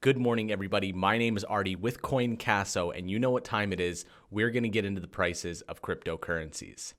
Good morning, everybody. My name is Artie with CoinCasso, and you know what time it is. We're going to get into the prices of cryptocurrencies.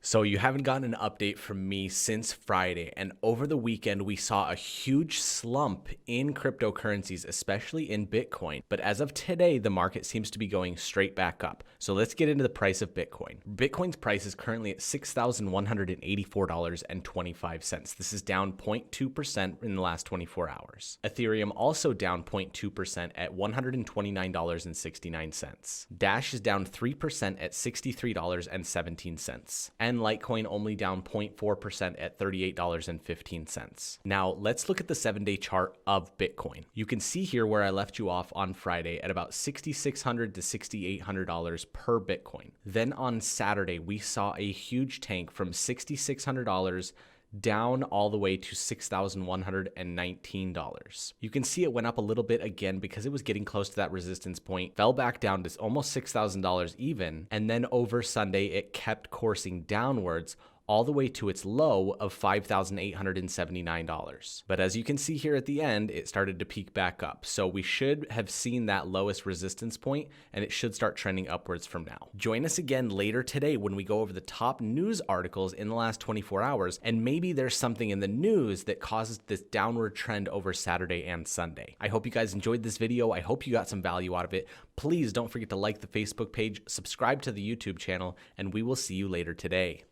So you haven't gotten an update from me since Friday, and over the weekend we saw a huge slump in cryptocurrencies, especially in Bitcoin. But as of today, the market seems to be going straight back up. So let's get into the price of Bitcoin. Bitcoin's price is currently at $6,184.25. This is down 0.2% in the last 24 hours. Ethereum also down 0.2% at $129.69. Dash is down 3% at $63.17. And Litecoin only down 0.4% at $38.15. Now, let's look at the 7-day chart of Bitcoin. You can see here where I left you off on Friday at about $6,600 to $6,800 per Bitcoin. Then on Saturday, we saw a huge tank from $6,600 down all the way to $6,119. You can see it went up a little bit again because it was getting close to that resistance point, fell back down to almost $6,000 even, and then over Sunday it kept coursing downwards all the way to its low of $5,879. But as you can see here at the end, it started to peak back up. So we should have seen that lowest resistance point, and it should start trending upwards from now. Join us again later today when we go over the top news articles in the last 24 hours, and maybe there's something in the news that causes this downward trend over Saturday and Sunday. I hope you guys enjoyed this video. I hope you got some value out of it. Please don't forget to like the Facebook page, subscribe to the YouTube channel, and we will see you later today.